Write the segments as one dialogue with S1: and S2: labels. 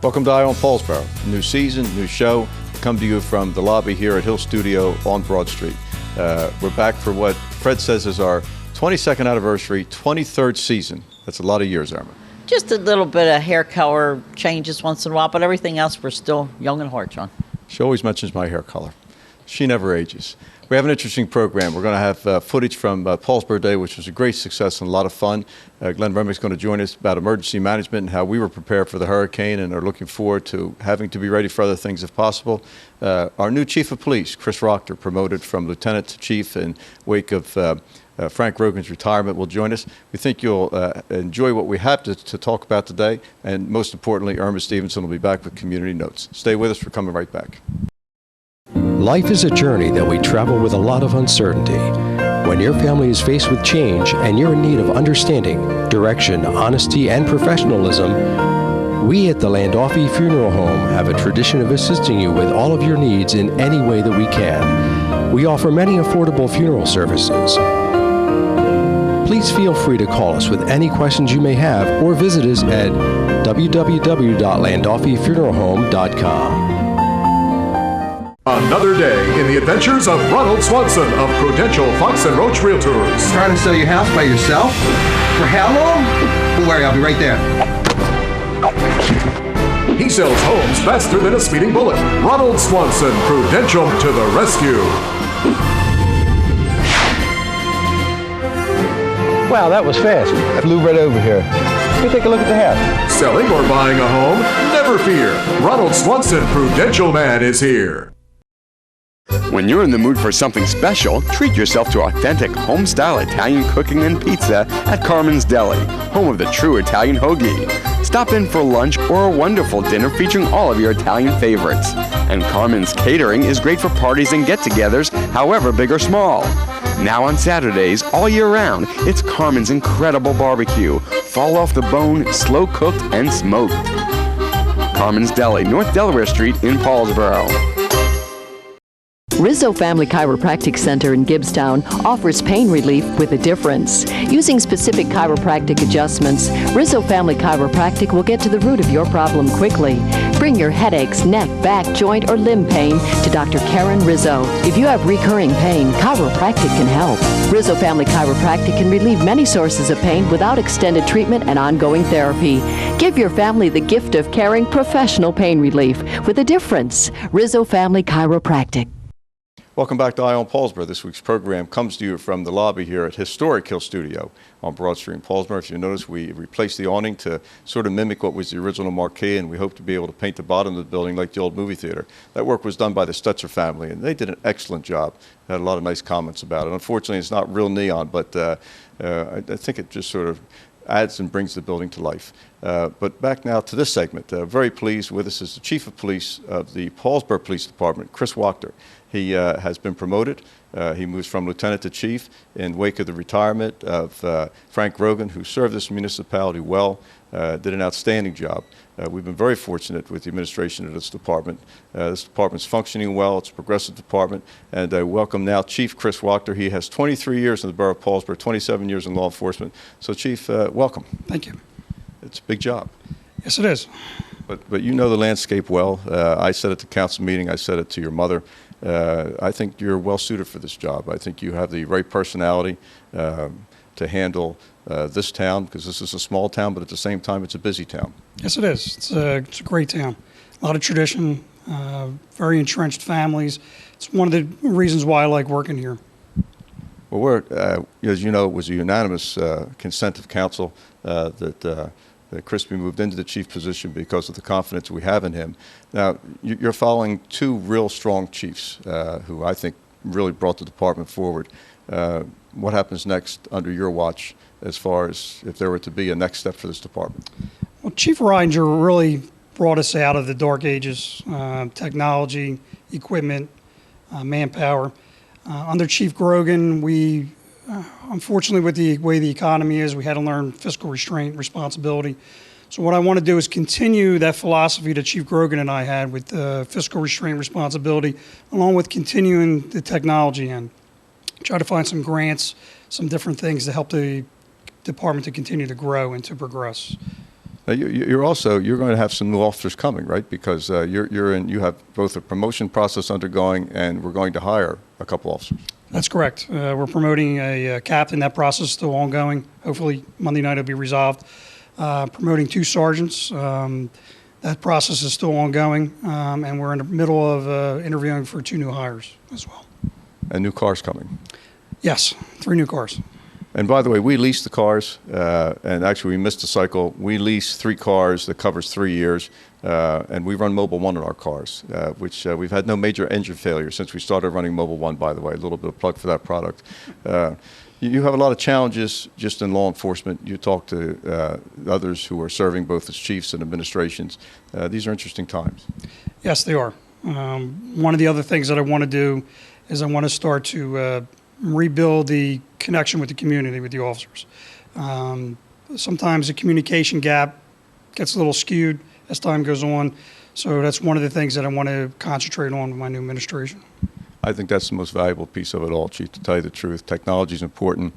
S1: Welcome to Eye on Paulsboro. New season, new show. Come to you from the lobby here at Hill Studio on Broad Street. We're back for what Fred says is our 22nd anniversary, 23rd season. That's a lot of years, Irma.
S2: Just a little bit of hair color changes once in a while, but everything else, we're still young and heart, John.
S1: She always mentions my hair color. She never ages. We have an interesting program. We're going to have footage from Paulsboro Day, which was a great success and a lot of fun. Glenn Remick's going to join us about emergency management and how we were prepared for the hurricane and are looking forward to having to be ready for other things if possible. Our new Chief of Police, Chris Rochter, promoted from Lieutenant to Chief in wake of Frank Rogan's retirement, will join us. We think you'll enjoy what we have to talk about today. And most importantly, Irma Stevenson will be back with Community Notes. Stay with us. We're coming right back.
S3: Life is a journey that we travel with a lot of uncertainty. When your family is faced with change and you're in need of understanding, direction, honesty, and professionalism, we at the Landolfi Funeral Home have a tradition of assisting you with all of your needs in any way that we can. We offer many affordable funeral services. Please feel free to call us with any questions you may have or visit us at www.landolfifuneralhome.com.
S4: Another day in the adventures of Ronald Swanson of Prudential Fox and Roach Realtors.
S5: Trying to sell your house by yourself? For how long? Don't worry, I'll be right there.
S4: He sells homes faster than a speeding bullet. Ronald Swanson, Prudential to the rescue.
S5: Wow, that was fast. I flew right over here. Let me take a look at the house.
S4: Selling or buying a home? Never fear. Ronald Swanson, Prudential Man, is here.
S6: When you're in the mood for something special, treat yourself to authentic home-style Italian cooking and pizza at Carmen's Deli, home of the true Italian hoagie. Stop in for lunch or a wonderful dinner featuring all of your Italian favorites. And Carmen's Catering is great for parties and get-togethers, however big or small. Now on Saturdays, all year round, it's Carmen's incredible barbecue, fall off the bone, slow-cooked and smoked. Carmen's Deli, North Delaware Street in Paulsboro.
S7: Rizzo Family Chiropractic Center in Gibbstown offers pain relief with a difference. Using specific chiropractic adjustments, Rizzo Family Chiropractic will get to the root of your problem quickly. Bring your headaches, neck, back, joint, or limb pain to Dr. Karen Rizzo. If you have recurring pain, chiropractic can help. Rizzo Family Chiropractic can relieve many sources of pain without extended treatment and ongoing therapy. Give your family the gift of caring professional pain relief with a difference. Rizzo Family Chiropractic.
S1: Welcome back to Eye on Paulsboro. This week's program comes to you from the lobby here at historic Hill Studio on Broad Street in Paulsboro. If you notice, we replaced the awning to sort of mimic what was the original marquee, and we hope to be able to paint the bottom of the building like the old movie theater. That work was done by the Stetzer family, and they did an excellent job. Had a lot of nice comments about it. Unfortunately, it's not real neon, but I think it just sort of adds and brings the building to life. But back now to this segment. Very pleased with us is the Chief of Police of the Paulsboro Police Department, Chris Rochter. He has been promoted. He moves from lieutenant to chief in wake of the retirement of Frank Rogan, who served this municipality well, did an outstanding job. We've been very fortunate with the administration of this department. This department's functioning well. It's a progressive department. And I welcome now Chief Chris Rochter. He has 23 years in the borough of Paulsboro, 27 years in law enforcement. So, Chief, welcome.
S8: Thank you.
S1: It's a big job.
S8: Yes, it is.
S1: But you know the landscape well. I said at the council meeting, I said it to your mother. I think you're well suited for this job. I think you have the right personality to handle this town, because this is a small town, but at the same time, it's a busy town.
S8: Yes, it is. It's a great town. A lot of tradition, very entrenched families. It's one of the reasons why I like working here.
S1: Well, as you know, it was a unanimous consent of council that Chris be moved into the chief position because of the confidence we have in him. Now, you're following two real strong chiefs who I think really brought the department forward. What happens next under your watch as far as if there were to be a next step for this department?
S8: Well, Chief Reidinger really brought us out of the dark ages, technology, equipment, manpower. Under Chief Grogan, we unfortunately, with the way the economy is, we had to learn fiscal restraint, responsibility. So what I want to do is continue that philosophy that Chief Grogan and I had with fiscal restraint, responsibility, along with continuing the technology end. Try to find some grants, some different things to help the department to continue to grow and to progress.
S1: Now you're going to have some new officers coming, right? Because you have both a promotion process undergoing, and we're going to hire a couple officers.
S8: That's correct. We're promoting a captain. That process is still ongoing. Hopefully Monday night it'll be resolved. Promoting 2 sergeants. That process is still ongoing, and we're in the middle of interviewing for 2 new hires as well.
S1: And new cars coming.
S8: Yes, 3 new cars.
S1: And by the way, we lease the cars, and actually we missed a cycle. We lease 3 cars that covers 3 years, and we run Mobile One in our cars, which we've had no major engine failure since we started running Mobile One, by the way. A little bit of plug for that product. You have a lot of challenges just in law enforcement. You talk to others who are serving both as chiefs and administrations. These are interesting times. Yes,
S8: they are. One of the other things that I want to do is I want to start to rebuild the connection with the community, with the officers. Sometimes the communication gap gets a little skewed as time goes on. So that's one of the things that I want to concentrate on with my new administration.
S1: I think that's the most valuable piece of it all, Chief, to tell you the truth. Technology is important,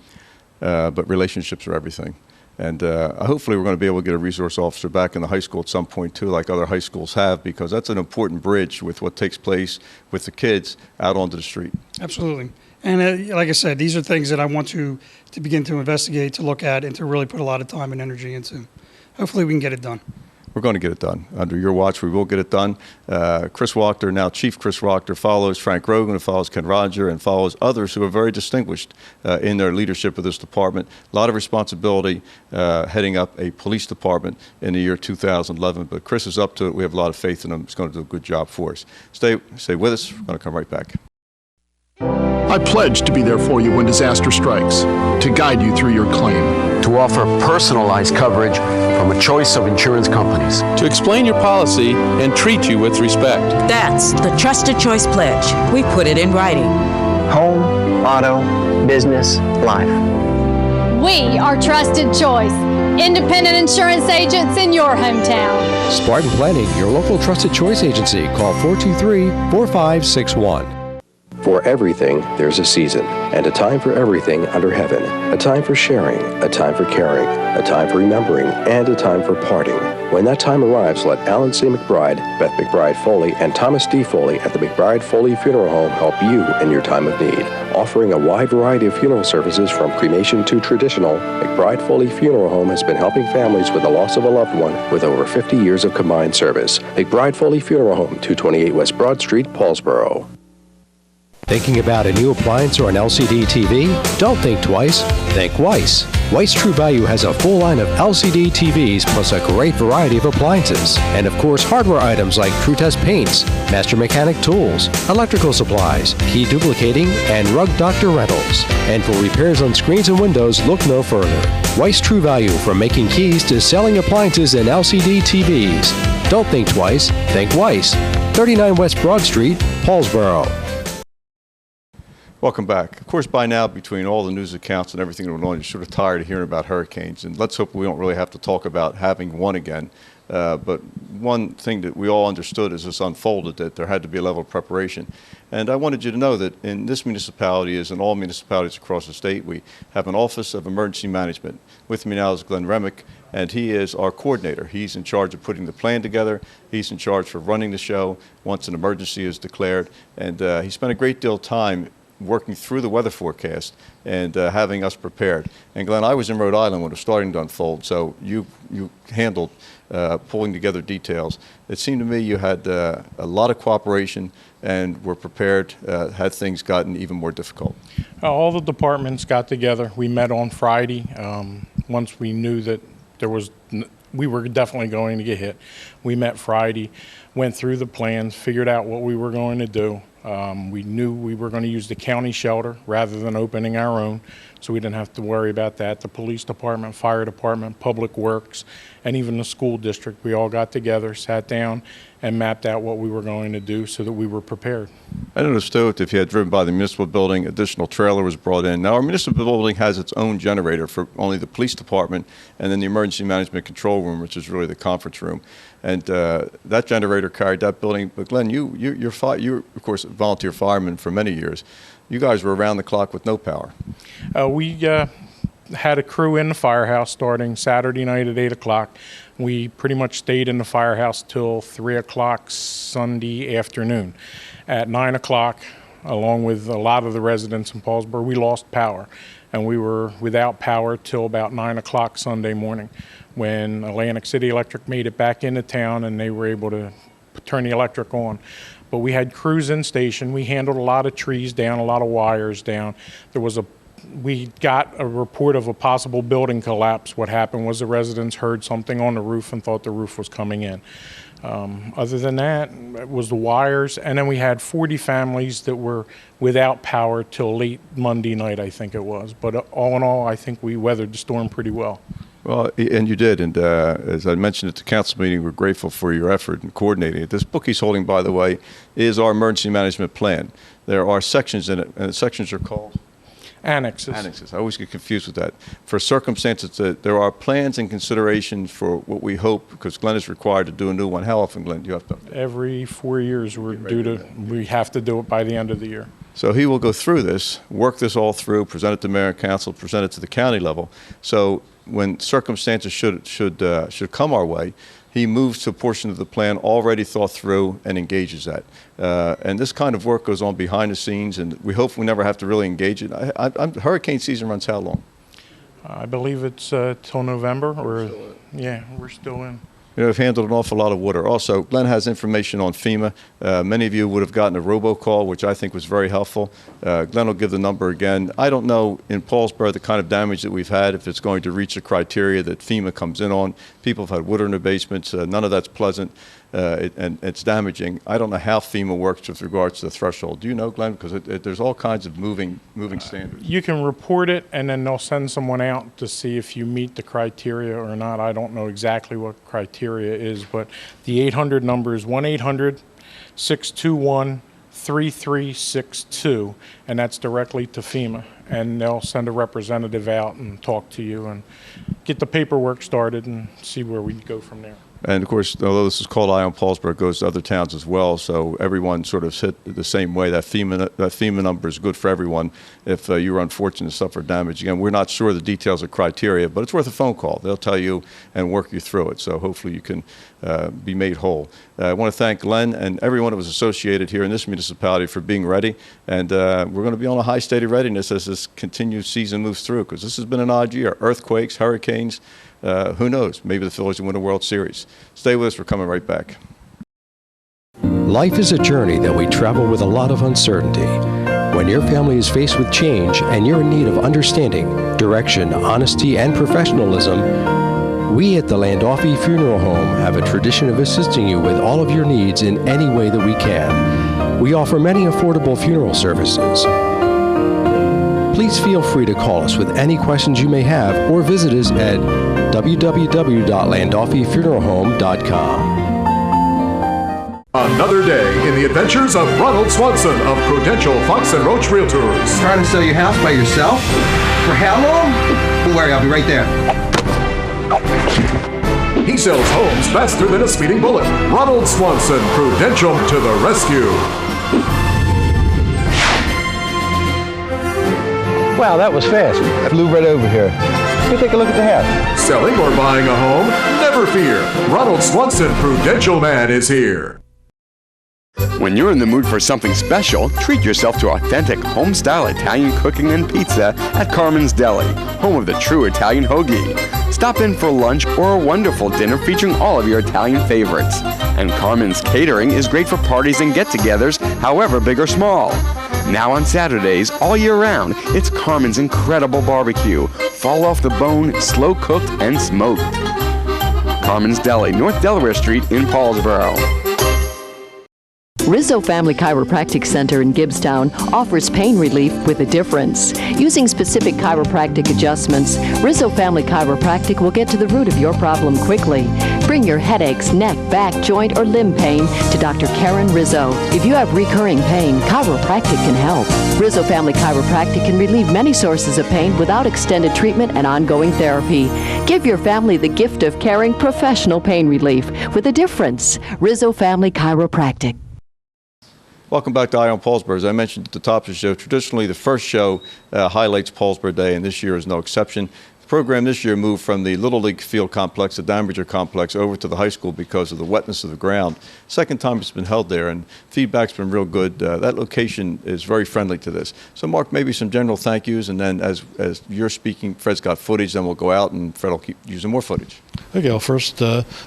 S1: but relationships are everything. And hopefully we're going to be able to get a resource officer back in the high school at some point too, like other high schools have, because that's an important bridge with what takes place with the kids out onto the street.
S8: Absolutely. And like I said, these are things that I want to begin to investigate, to look at, and to really put a lot of time and energy into. Hopefully we can get it done.
S1: We're going to get it done. Under your watch, we will get it done. Chris Wachter, now Chief Chris Wachter, follows Frank Rogan, follows Ken Roger, and follows others who are very distinguished in their leadership of this department. A lot of responsibility heading up a police department in the year 2011. But Chris is up to it. We have a lot of faith in him. He's going to do a good job for us. Stay with us. We're going to come right back.
S9: I pledge to be there for you when disaster strikes, to guide you through your claim,
S3: to offer personalized coverage from a choice of insurance companies,
S10: to explain your policy and treat you with respect.
S11: That's the Trusted Choice Pledge. We put it in writing.
S12: Home, auto, business, life.
S13: We are Trusted Choice, independent insurance agents in your hometown.
S3: Spartan Planning, your local Trusted Choice agency. Call 423-4561.
S14: For everything, there's a season, and a time for everything under heaven. A time for sharing, a time for caring, a time for remembering, and a time for parting. When that time arrives, let Alan C. McBride, Beth McBride Foley, and Thomas D. Foley at the McBride Foley Funeral Home help you in your time of need. Offering a wide variety of funeral services from cremation to traditional, McBride Foley Funeral Home has been helping families with the loss of a loved one with over 50 years of combined service. McBride Foley Funeral Home, 228 West Broad Street, Paulsboro.
S3: Thinking about a new appliance or an LCD TV? Don't think twice, think Weiss. Weiss True Value has a full line of LCD TVs plus a great variety of appliances. And of course, hardware items like True Test paints, Master Mechanic tools, electrical supplies, key duplicating, and Rug Doctor rentals. And for repairs on screens and windows, look no further. Weiss True Value, from making keys to selling appliances and LCD TVs. Don't think twice, think Weiss. 39 West Broad Street, Paulsboro.
S1: Welcome back. Of course, by now, between all the news accounts and everything going on, you're sort of tired of hearing about hurricanes. And let's hope we don't really have to talk about having one again. But one thing that we all understood as this unfolded, that there had to be a level of preparation. And I wanted you to know that in this municipality, as in all municipalities across the state, we have an Office of Emergency Management. With me now is Glenn Remick, and he is our coordinator. He's in charge of putting the plan together. He's in charge for running the show once an emergency is declared. And he spent a great deal of time working through the weather forecast and having us prepared. And Glenn, I was in Rhode Island when it was starting to unfold, so you handled pulling together details. It seemed to me you had a lot of cooperation and were prepared had things gotten even more difficult.
S15: All the departments got together. We met on Friday. Once we knew that we were definitely going to get hit. We met Friday, went through the plans, figured out what we were going to do. We knew we were going to use the county shelter rather than opening our own, so we didn't have to worry about that. The police department, fire department, public works, and even the school district, we all got together, sat down, and mapped out what we were going to do so that we were prepared.
S1: I noticed, too, if you had driven by the municipal building, additional trailer was brought in. Now, our municipal building has its own generator for only the police department and then the emergency management control room, which is really the conference room. And that generator carried that building. But, Glenn, you're of course, a volunteer fireman for many years. You guys were around the clock with no power.
S15: had a crew in the firehouse starting Saturday night at 8 o'clock. We pretty much stayed in the firehouse till 3 o'clock Sunday afternoon. At 9 o'clock, along with a lot of the residents in Paulsboro, we lost power. And we were without power till about 9 o'clock Sunday morning, when Atlantic City Electric made it back into town and they were able to turn the electric on. But we had crews in station. We handled a lot of trees down, a lot of wires down. We got a report of a possible building collapse. What happened was the residents heard something on the roof and thought the roof was coming in. Other than that, it was the wires. And then we had 40 families that were without power till late Monday night, I think it was. But all in all, I think we weathered the storm pretty well.
S1: Well, and you did, and as I mentioned at the council meeting, we're grateful for your effort in coordinating it. This book he's holding, by the way, is our emergency management plan. There are sections in it, and the sections are called?
S15: Annexes.
S1: Annexes. I always get confused with that. For circumstances, there are plans and considerations for what we hope, because Glenn is required to do a new one. How often, Glenn, do you have to?
S15: Every 4 years, we have to do it by the end of the year.
S1: So he will go through this, work this all through, present it to mayor and council, present it to the county level. So when circumstances should come our way, he moves to a portion of the plan already thought through and engages that. And this kind of work goes on behind the scenes, and we hope we never have to really engage it. Hurricane season runs how long?
S15: I believe it's till November, or yeah, we're still in.
S1: You know, we've handled an awful lot of water. Also, Glenn has information on FEMA. Many of you would have gotten a robocall, which I think was very helpful. Glenn will give the number again. I don't know in Paulsboro the kind of damage that we've had, if it's going to reach the criteria that FEMA comes in on. People have had water in their basements. None of that's pleasant, and it's damaging. I don't know how FEMA works with regards to the threshold. Do you know, Glenn? Because there's all kinds of moving standards.
S15: You can report it, and then they'll send someone out to see if you meet the criteria or not. I don't know exactly what criteria is, but the 800 number is 1-800-621-3362, and that's directly to FEMA. And they'll send a representative out and talk to you and get the paperwork started and see where we go from there.
S1: And of course, although this is called Eye on Paulsboro, it goes to other towns as well. So everyone sort of hit the same way. That FEMA number is good for everyone if you were unfortunate to suffer damage. Again, we're not sure the details or criteria, but it's worth a phone call. They'll tell you and work you through it. So hopefully you can be made whole. I want to thank Glenn and everyone that was associated here in this municipality for being ready. And we're going to be on a high state of readiness as this continued season moves through, because this has been an odd year. Earthquakes, hurricanes. Who knows? Maybe the Phillies will win a World Series. Stay with us. We're coming right back.
S3: Life is a journey that we travel with a lot of uncertainty. When your family is faced with change and you're in need of understanding, direction, honesty, and professionalism, we at the Landolfi Funeral Home have a tradition of assisting you with all of your needs in any way that we can. We offer many affordable funeral services. Please feel free to call us with any questions you may have, or visit us at www.landolfifuneralhome.com.
S4: Another day in the adventures of Ronald Swanson of Prudential Fox and Roach Realtors.
S5: Trying to sell your house by yourself? For how long? Don't worry, I'll be right there.
S4: He sells homes faster than a speeding bullet. Ronald Swanson, Prudential to the rescue.
S5: Wow, that was fast. I flew right over here. Let me take a look at the house.
S4: Selling or buying a home? Never fear. Ronald Swanson, Prudential Man, is here.
S6: When you're in the mood for something special, treat yourself to authentic home-style Italian cooking and pizza at Carmen's Deli, home of the true Italian hoagie. Stop in for lunch or a wonderful dinner featuring all of your Italian favorites. And Carmen's Catering is great for parties and get-togethers, however big or small. Now on Saturdays, all year round, it's Carmen's incredible barbecue, fall off the bone, slow-cooked, and smoked. Carmen's Deli, North Delaware Street in Paulsboro.
S7: Rizzo Family Chiropractic Center in Gibbstown offers pain relief with a difference. Using specific chiropractic adjustments, Rizzo Family Chiropractic will get to the root of your problem quickly. Bring your headaches, neck, back, joint, or limb pain to Dr. Karen Rizzo. If you have recurring pain, chiropractic can help. Rizzo Family Chiropractic can relieve many sources of pain without extended treatment and ongoing therapy. Give your family the gift of caring professional pain relief with a difference. Rizzo Family Chiropractic.
S1: Welcome back to Eye on Paulsboro. As I mentioned at the top of the show, traditionally the first show highlights Paulsboro Day, and this year is no exception. The program this year moved from the Little League Field Complex, the Damager Complex, over to the high school because of the wetness of the ground. Second time it's been held there, and feedback's been real good. That location is very friendly to this. So, Mark, maybe some general thank yous, and then as you're speaking, Fred's got footage, then we'll go out, and Fred will keep using more footage.
S16: Okay, well, first,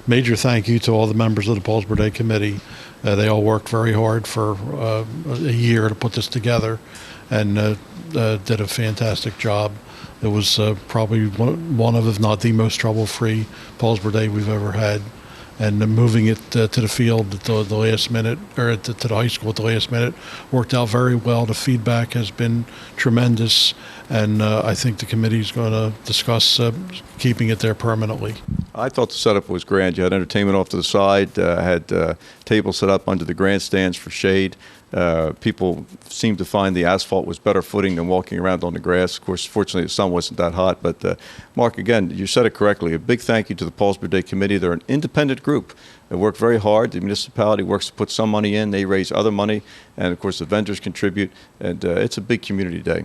S16: major thank you to all the members of the Paulsboro Day Committee. They all worked very hard for a year to put this together and did a fantastic job. It was probably one of, if not the most trouble-free Paulsboro Day we've ever had. And moving it to the field at the last minute, or to the high school at the last minute, worked out very well. The feedback has been tremendous, and I think the committee is going to discuss keeping it there permanently.
S1: I thought the setup was grand. You had entertainment off to the side, had tables set up under the grandstands for shade. People seemed to find the asphalt was better footing than walking around on the grass. Of course, fortunately, the sun wasn't that hot. But, Mark, again, you said it correctly. A big thank you to the Paulsboro Day Committee. They're an independent group. They work very hard. The municipality works to put some money in. They raise other money. And, of course, the vendors contribute. And it's a big community day.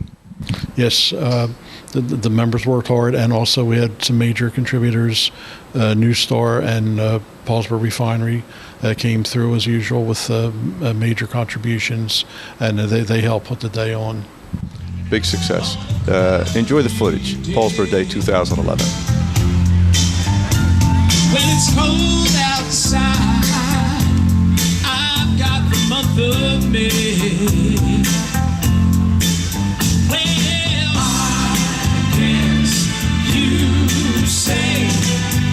S16: Yes, the members worked hard, and also we had some major contributors, New Star and Paulsboro Refinery came through as usual with major contributions, and they helped put the day on.
S1: Big success. Enjoy the footage. Paulsboro Day 2011.
S17: When it's cold outside, I've got the month of May. Say,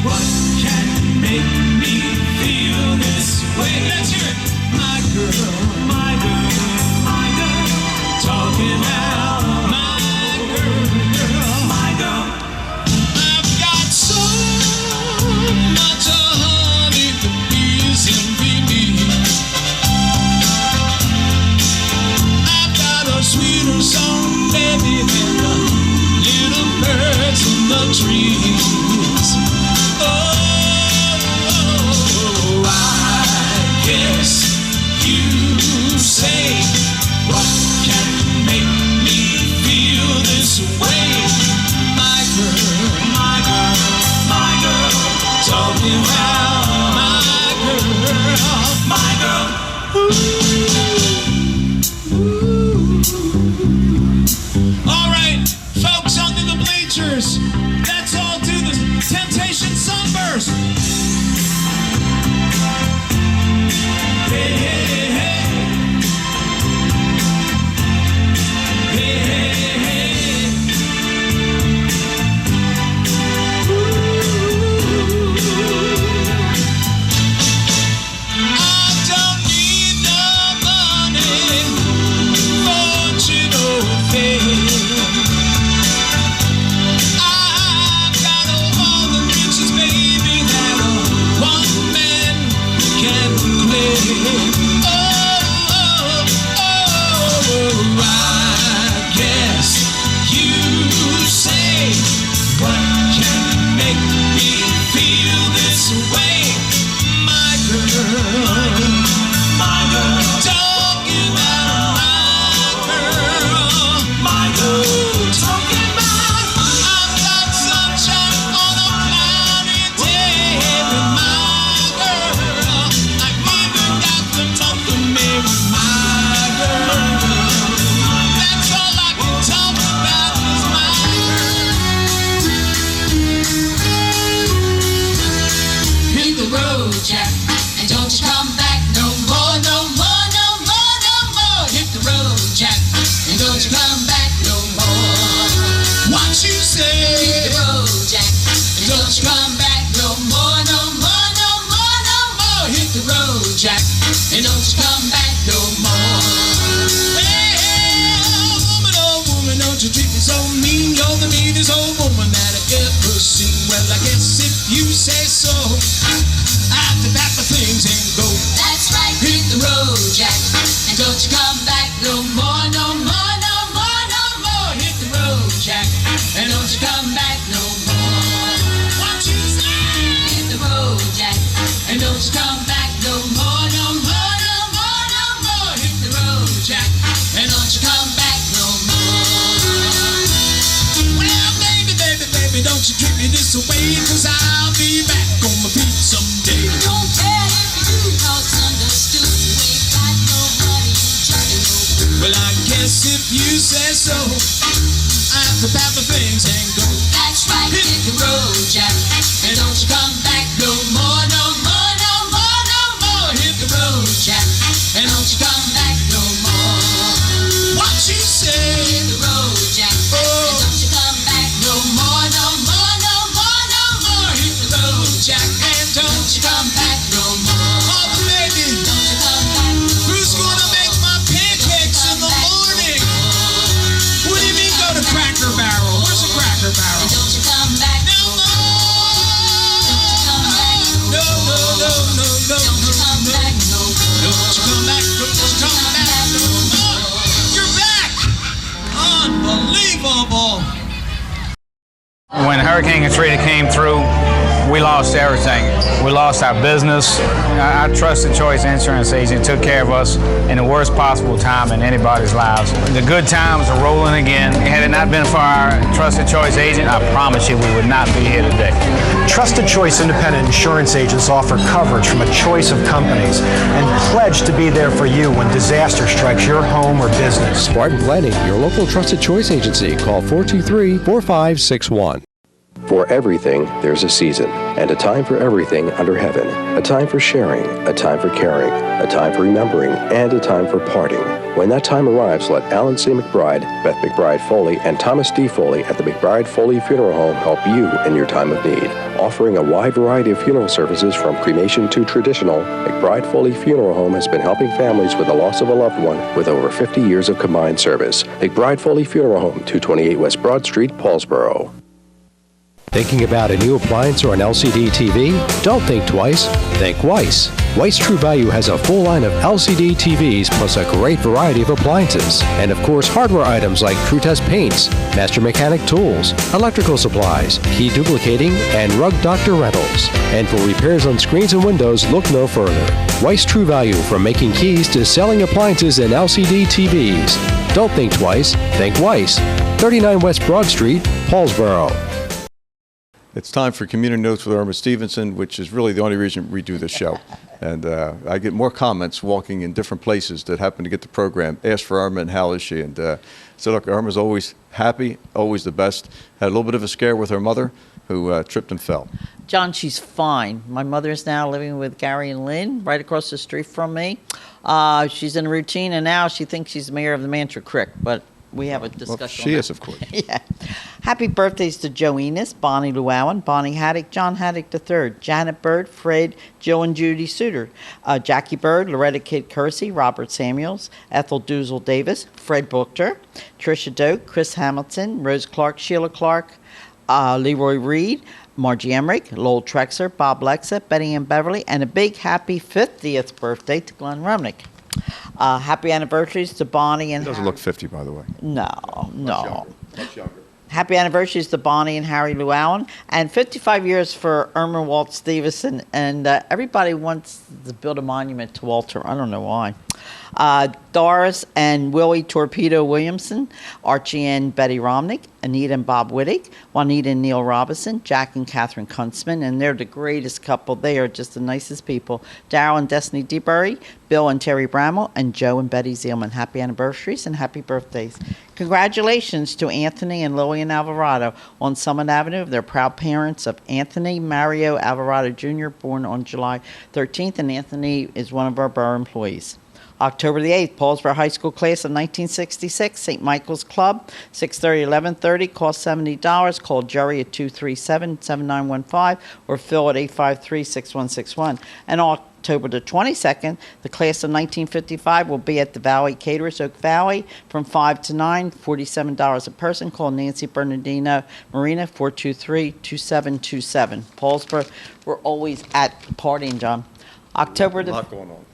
S17: what can make me feel this way? Let's hear it. My girl, my girl, my girl, talking about my girl, my girl. I've got so much honey the bees envy me. I've got a sweeter song, baby, than the little birds in the trees. Say, what can make me feel this way? My girl, my girl, my girl, talking about my girl, All right, folks under the bleachers, let's all do the Temptation Sunburst. Hey, hey, hey. Come back no more, no more, no more, no more. Hit the road. me this way, 'cause I'll be back on my feet someday. Don't care if you do, 'cause understood. You ain't got no money, Johnny, no. Well, I guess if you say so, I have to pack my things and go. That's right, hit the road, Jack, and don't you come back no more, no more, no more, no more. Hit the road, Jack, and don't you come back no more. What you say? Hit the road, Jack, and don't you come back no more, no more, no more, no more. Hit the road, Jack, and don't you come back no more. Oh, baby, don't you come back no more. Who's gonna make my pancakes in the morning? What do you mean go to Cracker Barrel? Where's the Cracker Barrel? Don't you come back no more. Don't you come back no more. No, no, no, no, no. Don't you come back no more. Don't you come back, don't you come back no more. You're back! Unbelievable!
S18: When Hurricane Katrina came through, we lost everything. We lost our business. Our Trusted Choice insurance agent took care of us in the worst possible time in anybody's lives. The good times are rolling again. Had it not been for our Trusted Choice agent, I promise you we would not be here today.
S19: Trusted Choice independent insurance agents offer coverage from a choice of companies and pledge to be there for you when disaster strikes your home or business.
S3: Spartan Planning, your local Trusted Choice agency. Call 423-4561.
S14: For everything, there's a season, and a time for everything under heaven. A time for sharing, a time for caring, a time for remembering, and a time for parting. When that time arrives, let Alan C. McBride, Beth McBride Foley, and Thomas D. Foley at the McBride Foley Funeral Home help you in your time of need. Offering a wide variety of funeral services from cremation to traditional, McBride Foley Funeral Home has been helping families with the loss of a loved one with over 50 years of combined service. McBride Foley Funeral Home, 228 West Broad Street, Paulsboro.
S3: Thinking about a new appliance or an LCD TV? Don't think twice, think Weiss. Weiss True Value has a full line of LCD TVs plus a great variety of appliances. And of course, hardware items like TrueTest paints, Master Mechanic tools, electrical supplies, key duplicating, and Rug Doctor rentals. And for repairs on screens and windows, look no further. Weiss True Value, from making keys to selling appliances and LCD TVs. Don't think twice, think Weiss. 39 West Broad Street, Paulsboro.
S1: It's time for Community Notes with Irma Stevenson, which is really the only reason we do this show. And I get more comments walking in different places that happen to get the program. Ask for Irma and how is she? And so look, Irma's always happy, always the best. Had a little bit of a scare with her mother, who tripped and fell.
S2: John, she's fine. My mother's now living with Gary and Lynn right across the street from me. She's in a routine, and now she thinks she's mayor of the Mantra Creek, but we have a discussion.
S1: Well, she is, of course.
S2: Yeah. Happy birthdays to Joe Enos, Bonnie Llewellyn, Bonnie Haddock, John Haddock III, Janet Bird, Fred, Jill and Judy Suter, Jackie Bird, Loretta Kidd Kersey, Robert Samuels, Ethel Doozle Davis, Fred Buchter, Tricia Doak, Chris Hamilton, Rose Clark, Sheila Clark, Leroy Reed, Margie Emmerich, Lowell Trexler, Bob Lexa, Betty Ann Beverly, and a big happy 50th birthday to Glenn Rumnick. Happy anniversaries to Bonnie and
S1: He doesn't
S2: Harry.
S1: look 50, by the way.
S2: No.
S1: Much younger.
S2: Happy anniversaries to Bonnie and Harry Llewellyn, and 55 years for Irma Walt Stevenson. And everybody wants to build a monument to Walter. I don't know why. Doris and Willie Torpedo Williamson, Archie and Betty Romnick, Anita and Bob Wittig, Juanita and Neil Robinson, Jack and Catherine Kuntzman, and they're the greatest couple. They are just the nicest people. Darryl and Destiny DeBurry, Bill and Terry Bramwell, and Joe and Betty Zielman. Happy anniversaries and happy birthdays. Congratulations to Anthony and Lillian Alvarado on Summit Avenue. They're proud parents of Anthony Mario Alvarado Jr., born on July 13th, and Anthony is one of our borough employees. October the 8th, Paulsboro High School class of 1966, St. Michael's Club, 6:30, 11:30, cost $70. Call Jerry at 237-7915 or Phil at 853-6161. And October the 22nd, the class of 1955 will be at the Valley Caterers, Oak Valley, from 5 to 9, $47 a person. Call Nancy Bernardino Marina, 423-2727. Paulsboro, we're always at partying, John. October the,
S1: a lot going on.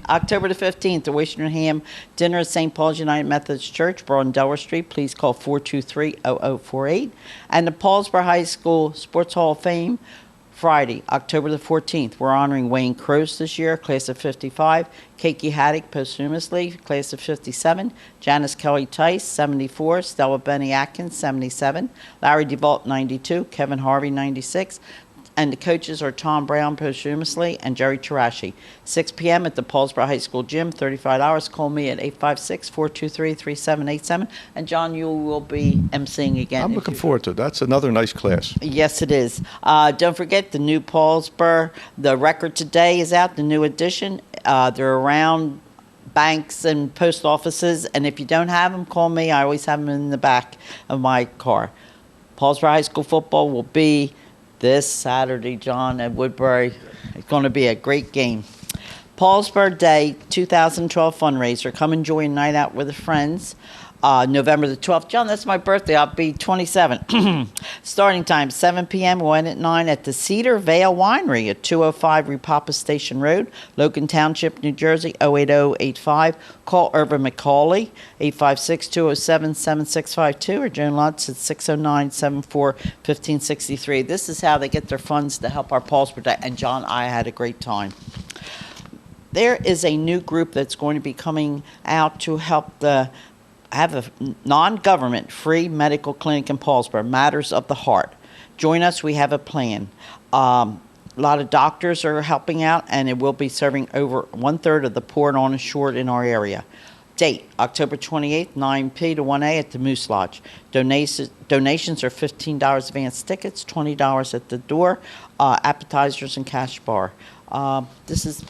S2: October the 15th, the Western Ham dinner at St. Paul's United Methodist Church, Broad and Delaware Street. Please call 423-0048. And the Paulsboro High School Sports Hall of Fame Friday, October the 14th, we're honoring Wayne Croce this year, class of 55. Keiki Haddock, posthumously, class of 57. Janice Kelly Tice, 74. Stella Benny Atkins, 77. Larry DeVault, 92. Kevin Harvey, 96. And the coaches are Tom Brown, posthumously, and Jerry Tarashi. 6 p.m. at the Paulsboro High School Gym, $35. Call me at 856-423-3787. And John, you will be emceeing again.
S1: I'm looking forward to it. That's another nice class.
S2: Yes, it is. Don't forget the new Paulsboro. The record today is out, the new edition. They're around banks and post offices. And if you don't have them, call me. I always have them in the back of my car. Paulsboro High School football will be this Saturday, John, at Woodbury. It's going to be a great game. Paulsboro Day 2012 fundraiser. Come enjoy a night out with the friends. November the 12th. John, that's my birthday. I'll be 27. Starting time, 7 p.m. We'll end at 9 at the Cedar Vale Winery at 205 Repapa Station Road, Logan Township, New Jersey, 08085. Call Irvin McCauley, 856-207-7652, or Joan Lutz at 609-74-1563. This is how they get their funds to help our Paulsboro Day. And, John, I had a great time. There is a new group that's going to be coming out to help have a non-government free medical clinic in Paulsboro, Matters of the Heart. Join us. We have a plan. A lot of doctors are helping out, and it will be serving over 1/3 of the poor and uninsured in our area. Date, October 28th, 9 p. to 1 a. at the Moose Lodge. Donations are $15 advance tickets, $20 at the door, appetizers and cash bar. This is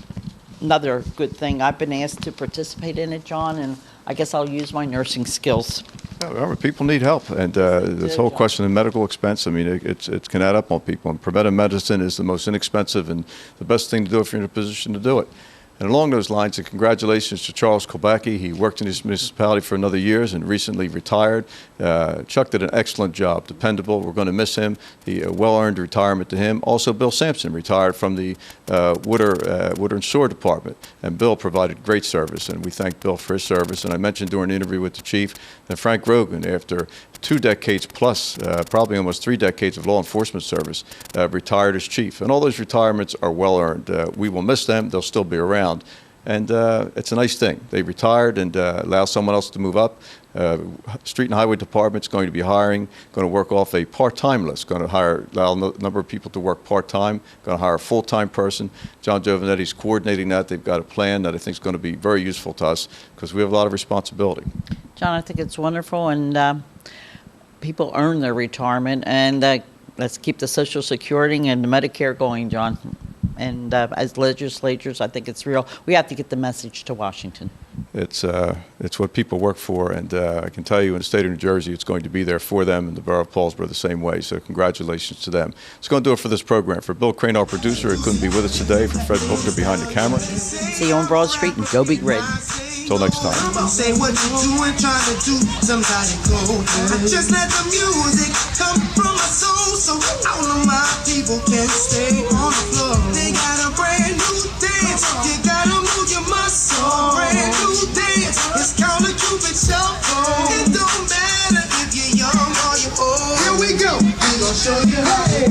S2: another good thing. I've been asked to participate in it, John, and I guess I'll use my nursing skills.
S1: Remember, people need help, and this whole question of medical expense, I mean, it can add up on people. And preventive medicine is the most inexpensive and the best thing to do if you're in a position to do it. And along those lines, congratulations to Charles Kolbacki. He worked in his municipality for another years and recently retired. Chuck did an excellent job, dependable. We're going to miss him. A well-earned retirement to him. Also, Bill Sampson retired from the Woodard and Shore Department, and Bill provided great service, and we thank Bill for his service. And I mentioned during the interview with the chief that Frank Rogan, after 2 decades plus, probably almost 3 decades of law enforcement service, retired as chief. And all those retirements are well earned. We will miss them. They'll still be around. And it's a nice thing. They retired and allow someone else to move up. Street and Highway Department's going to be hiring, going to work off a part-time list, going to allow a number of people to work part-time, going to hire a full-time person. John Giovanetti's coordinating that. They've got a plan that I think is going to be very useful to us because we have a lot of responsibility.
S2: John, I think it's wonderful, and people earn their retirement, and let's keep the Social Security and the Medicare going, John. And as legislators, I think it's real. We have to get the message to Washington.
S1: It's what people work for, and I can tell you in the state of New Jersey, it's going to be there for them, and the borough of Paulsboro the same way. So congratulations to them. It's going to do it for this program. For Bill Crane, our producer, who couldn't be with us today, for Fred Booker behind the camera.
S2: See you on Broad Street, and go Big Red.
S1: Until next time.
S17: Say what you doing, trying to do somebody go. I just let the music come from my soul, so all of my people can stay on the floor. They got a brand new dance. You gotta move your muscle. Brand new dance. It's called a Cupid shuffle. It don't matter if you're young or you're old. Here we go. We gon' show you how. Hey,